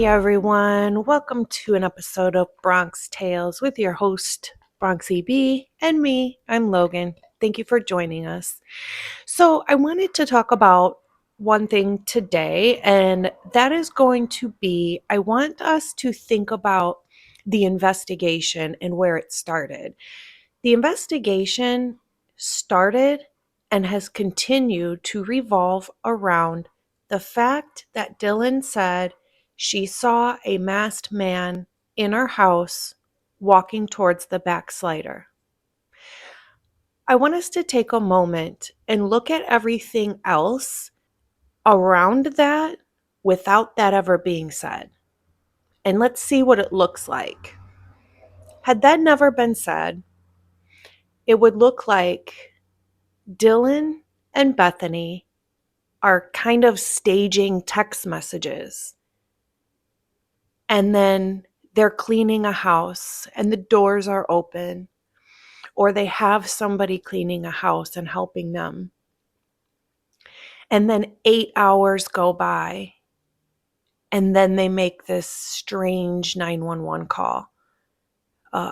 Hey everyone, welcome to an episode of Bronx Tales with your host, Bronxy B, and me, I'm Logan. Thank you for joining us. So, I wanted to talk about one thing today, and that is going to be I want us to think about the investigation and where it started. The investigation started and has continued to revolve around the fact that Dylan said she saw a masked man in her house walking towards the backslider. I want us to take a moment and look at everything else around that without that ever being said. And let's see what it looks like. Had that never been said, it would look like Dylan and Bethany are kind of staging text messages. And then they're cleaning a house and the doors are open, or they have somebody cleaning a house and helping them. And then 8 hours go by, and then they make this strange 911 call.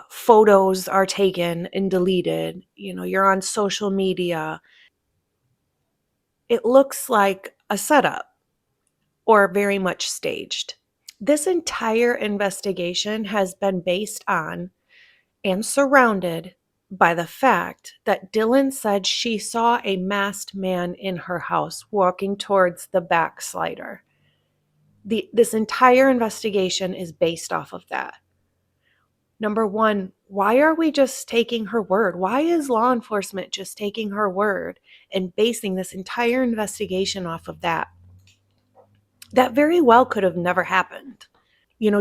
Photos are taken and deleted. You're on social media. It looks like a setup or very much staged. This entire investigation has been based on and surrounded by the fact that Dylan said she saw a masked man in her house walking towards the backslider. This entire investigation is based off of that. Number one, why are we just taking her word? Why is law enforcement just taking her word and basing this entire investigation off of that? That very well could have never happened.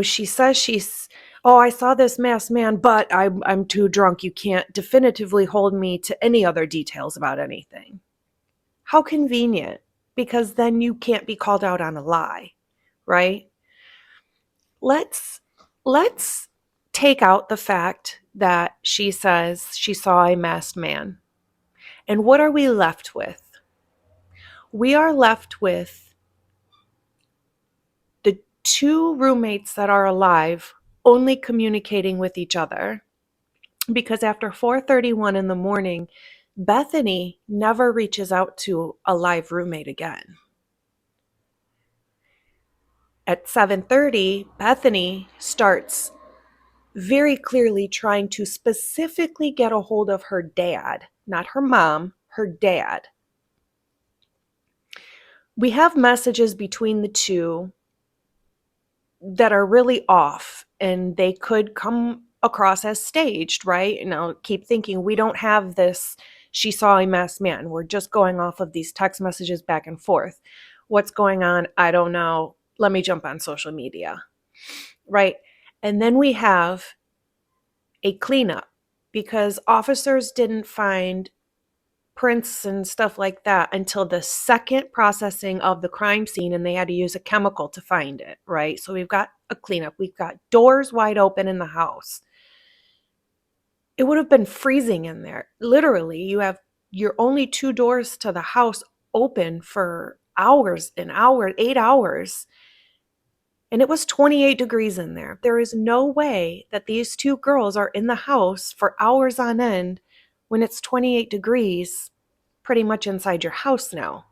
She says I saw this masked man, but I'm too drunk. You can't definitively hold me to any other details about anything. How convenient, because then you can't be called out on a lie, right? Let's take out the fact that she says she saw a masked man. And what are we left with? We are left with the two roommates that are alive only communicating with each other, because after 4:31 in the morning, Bethany never reaches out to a live roommate again. At 7:30, Bethany starts very clearly trying to specifically get a hold of her dad, not her mom, her dad. We have messages between the two that are really off, and they could come across as staged, right? And I'll keep thinking, we don't have this, she saw a masked man. We're just going off of these text messages back and forth. What's going on? I don't know. Let me jump on social media, right? And then we have a cleanup because officers didn't find prints and stuff like that until the second processing of the crime scene, and they had to use a chemical to find it, right? So we've got a cleanup. We've got doors wide open in the house. It would have been freezing in there. Literally, you have your only two doors to the house open for hours and hours, 8 hours. And it was 28 degrees in there. There is no way that these two girls are in the house for hours on end when it's 28 degrees pretty much inside your house now.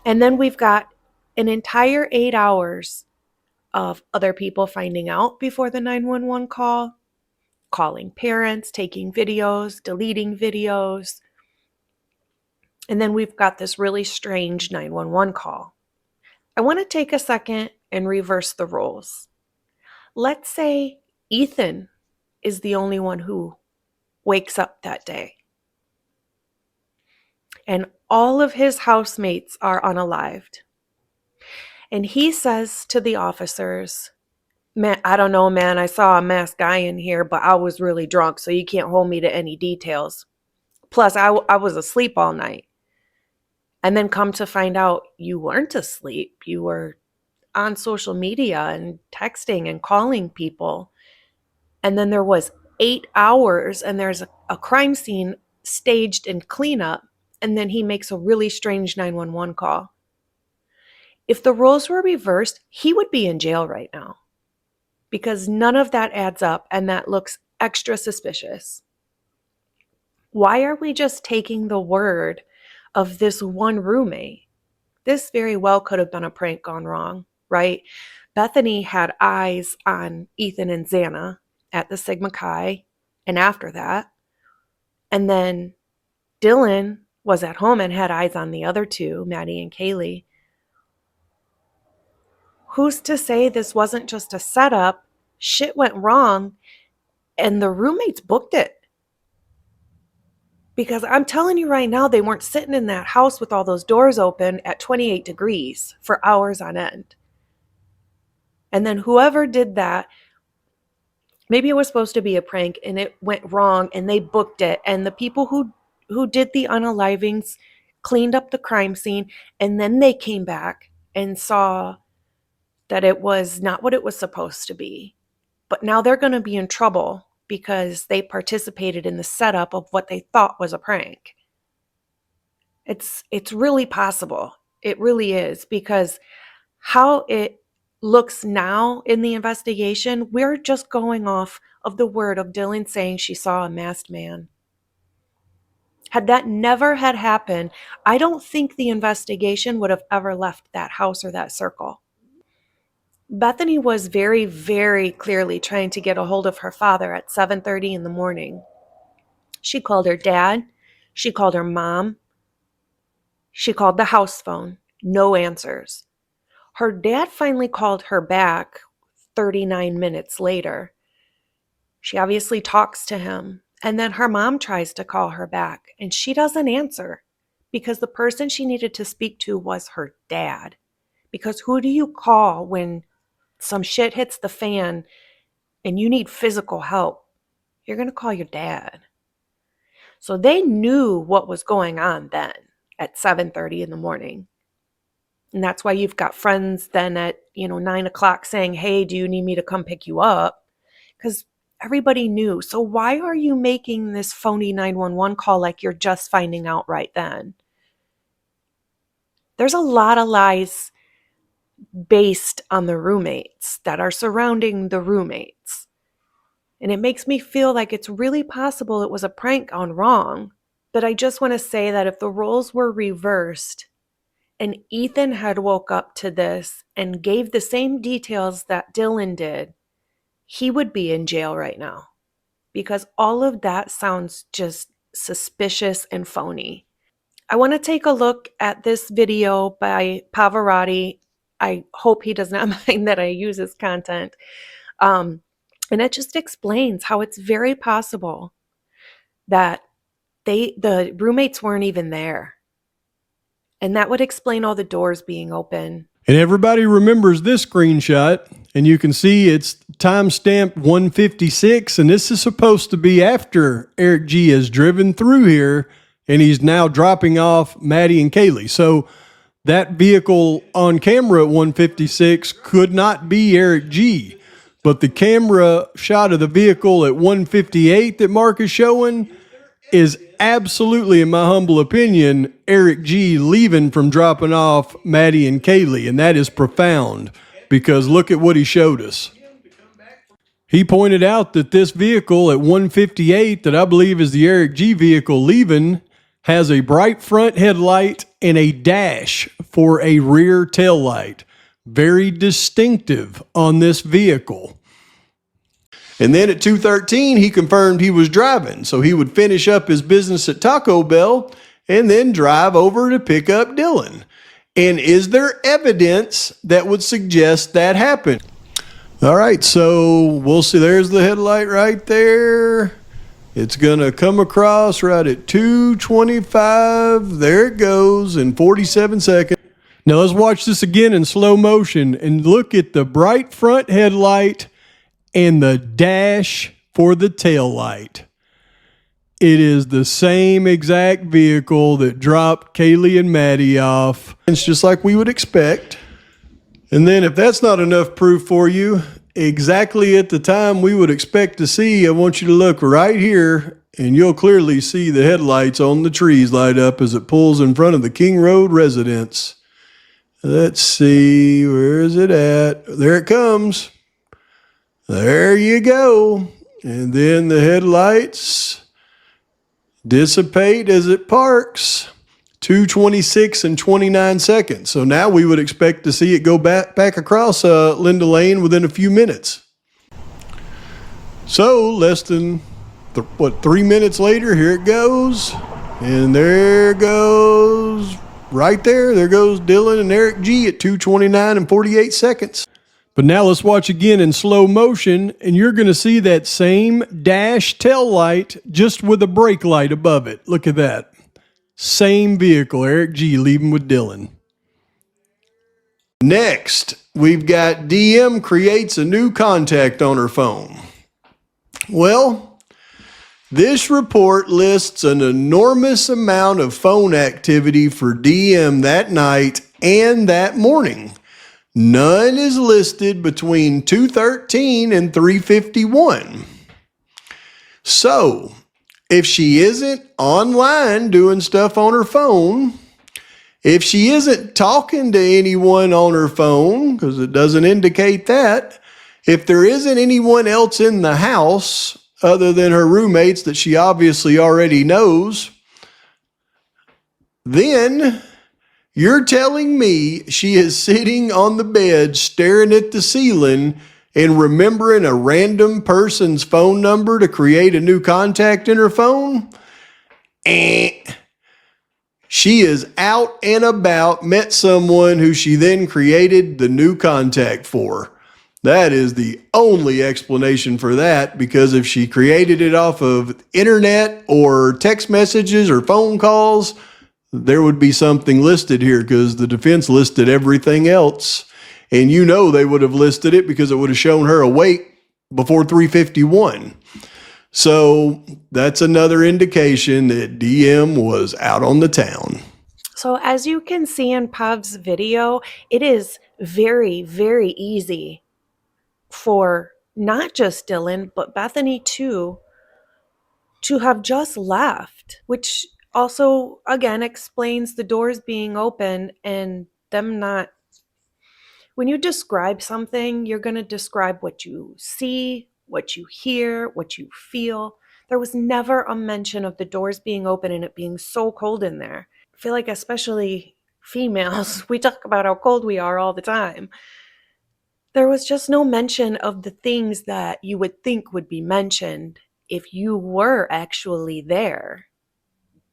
And then we've got an entire 8 hours of other people finding out before the 911 call, calling parents, taking videos, deleting videos. And then we've got this really strange 911 call. I want to take a second and reverse the roles. Let's say Ethan is the only one who wakes up that day, and all of his housemates are unalived. And he says to the officers, "Man, I don't know, man. I saw a masked guy in here, but I was really drunk, so you can't hold me to any details. Plus, I was asleep all night." And then come to find out you weren't asleep. You were on social media and texting and calling people. And then there was 8 hours, and there's a crime scene staged in cleanup. And then he makes a really strange 911 call. If the roles were reversed, he would be in jail right now because none of that adds up and that looks extra suspicious. Why are we just taking the word of this one roommate? This very well could have been a prank gone wrong, right? Bethany had eyes on Ethan and Xana at the Sigma Chi and after that. And then Dylan was at home and had eyes on the other two, Maddie and Kaylee. Who's to say this wasn't just a setup? Shit went wrong and the roommates booked it. Because I'm telling you right now, they weren't sitting in that house with all those doors open at 28 degrees for hours on end. And then whoever did that, maybe it was supposed to be a prank and it went wrong and they booked it. And the people who did the unalivings cleaned up the crime scene and then they came back and saw that it was not what it was supposed to be. But now they're going to be in trouble because they participated in the setup of what they thought was a prank. It's really possible. It really is, because how it looks now in the investigation, we're just going off of the word of Dylan saying she saw a masked man. Had that never had happened, I don't think the investigation would have ever left that house or that circle. Bethany was very, very clearly trying to get a hold of her father at 7:30 in the morning. She called her dad. She called her mom. She called the house phone. No answers. Her dad finally called her back 39 minutes later. She obviously talks to him. And then her mom tries to call her back and she doesn't answer because the person she needed to speak to was her dad. Because who do you call when some shit hits the fan and you need physical help? You're going to call your dad. So they knew what was going on then at 7:30 in the morning. And that's why you've got friends then at 9 o'clock saying, hey, do you need me to come pick you up? Because everybody knew. So why are you making this phony 911 call like you're just finding out right then? There's a lot of lies based on the roommates that are surrounding the roommates. And it makes me feel like it's really possible it was a prank gone wrong. But I just want to say that if the roles were reversed and Ethan had woke up to this and gave the same details that Dylan did, he would be in jail right now. Because all of that sounds just suspicious and phony. I want to take a look at this video by Pavarotti. I hope he does not mind that I use his content. And it just explains how it's very possible that the roommates weren't even there. And that would explain all the doors being open. And everybody remembers this screenshot, and you can see it's timestamp 156, and this is supposed to be after Eric G has driven through here, and he's now dropping off Maddie and Kaylee. So that vehicle on camera at 156 could not be Eric G, but the camera shot of the vehicle at 158 that Mark is showing is absolutely, in my humble opinion, Eric G leaving from dropping off Maddie and Kaylee. And that is profound because look at what he showed us. He pointed out that this vehicle at 158 that I believe is the Eric G vehicle leaving has a bright front headlight and a dash for a rear tail light. Very distinctive on this vehicle. And then at 2:13, he confirmed he was driving, so he would finish up his business at Taco Bell and then drive over to pick up Dylan. And is there evidence that would suggest that happened? All right, so we'll see. There's the headlight right there. It's going to come across right at 2:25. There it goes in 47 seconds. Now let's watch this again in slow motion and look at the bright front headlight and the dash for the tail light. It is the same exact vehicle that dropped Kaylee and Maddie off. It's just like we would expect. And then if that's not enough proof for you, exactly at the time we would expect to see, I want you to look right here and you'll clearly see the headlights on the trees light up as it pulls in front of the King Road residence. Let's see, where is it at? There it comes. There you go. And then the headlights dissipate as it parks. 2:26 and 29 seconds. So now we would expect to see it go back across Linda Lane within a few minutes. So less than 3 minutes later, here it goes, and there goes right there. There goes Dylan and Eric G at 2:29 and 48 seconds. But now let's watch again in slow motion, and you're going to see that same dash tail light just with a brake light above it. Look at that. Same vehicle, Eric G leaving with Dylan. Next, we've got DM creates a new contact on her phone. Well, this report lists an enormous amount of phone activity for DM that night and that morning. None is listed between 2:13 and 3:51. So, if she isn't online doing stuff on her phone, if she isn't talking to anyone on her phone, because it doesn't indicate that, if there isn't anyone else in the house other than her roommates that she obviously already knows, then you're telling me she is sitting on the bed staring at the ceiling and remembering a random person's phone number to create a new contact in her phone? She is out and about, met someone who she then created the new contact for. That is the only explanation for that, because if she created it off of internet or text messages or phone calls, there would be something listed here, because the defense listed everything else. And you know they would have listed it because it would have shown her awake before 3:51. So that's another indication that DM was out on the town. So as you can see in Pav's video, it is very, very easy for not just Dylan, but Bethany too, to have just left, which also, again, explains the doors being open and them not. When you describe something, you're going to describe what you see, what you hear, what you feel. There was never a mention of the doors being open and it being so cold in there. I feel like, especially females, we talk about how cold we are all the time. There was just no mention of the things that you would think would be mentioned if you were actually there.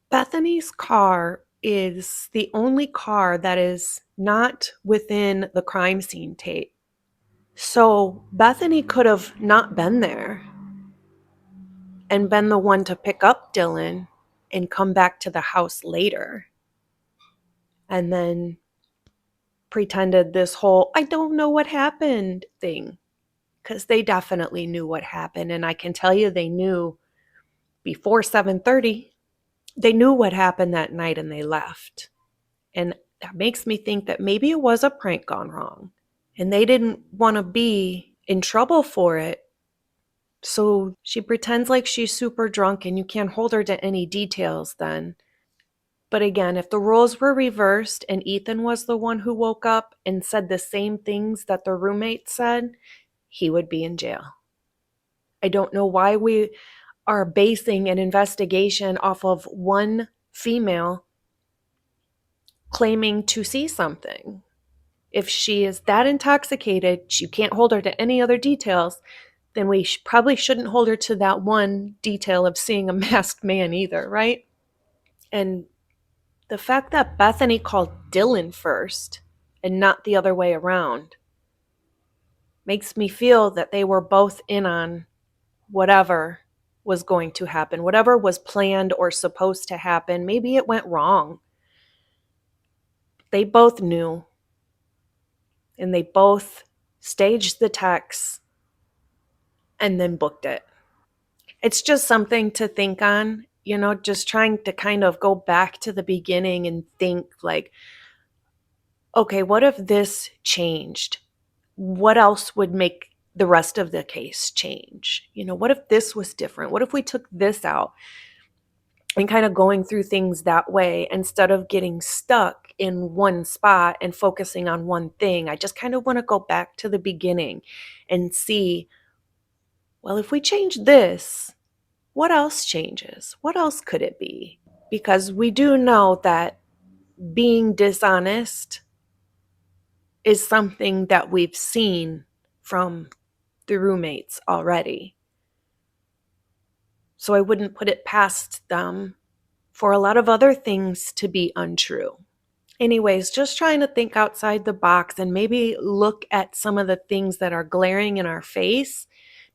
Bethany's car is the only car that is not within the crime scene tape. So Bethany could have not been there and been the one to pick up Dylan and come back to the house later. And then pretended this whole "I don't know what happened" thing, because they definitely knew what happened. And I can tell you they knew before 7:30. They knew what happened that night and they left. And that makes me think that maybe it was a prank gone wrong and they didn't want to be in trouble for it. So she pretends like she's super drunk and you can't hold her to any details then. But again, if the roles were reversed and Ethan was the one who woke up and said the same things that the roommate said, he would be in jail. I don't know why we are basing an investigation off of one female claiming to see something. If she is that intoxicated, you can't hold her to any other details, then we probably shouldn't hold her to that one detail of seeing a masked man either, right? And the fact that Bethany called Dylan first and not the other way around makes me feel that they were both in on whatever was going to happen, whatever was planned or supposed to happen. Maybe it went wrong. They both knew, and they both staged the text and then booked it. It's just something to think on, just trying to kind of go back to the beginning and think like, okay, what if this changed? What else would make the rest of the case change? What if this was different? What if we took this out? And kind of going through things that way instead of getting stuck in one spot and focusing on one thing. I just kind of want to go back to the beginning and see, well, if we change this, what else changes? What else could it be? Because we do know that being dishonest is something that we've seen from the roommates already. So I wouldn't put it past them for a lot of other things to be untrue. Anyways, just trying to think outside the box and maybe look at some of the things that are glaring in our face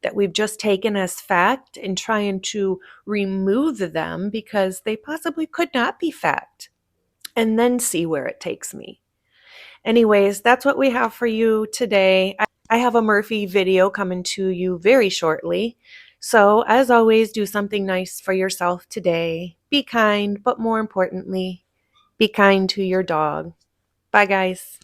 that we've just taken as fact and trying to remove them because they possibly could not be fact, and then see where it takes me. Anyways, that's what we have for you today. I have a Murphy video coming to you very shortly. So, as always, do something nice for yourself today. Be kind, but more importantly, be kind to your dog. Bye, guys.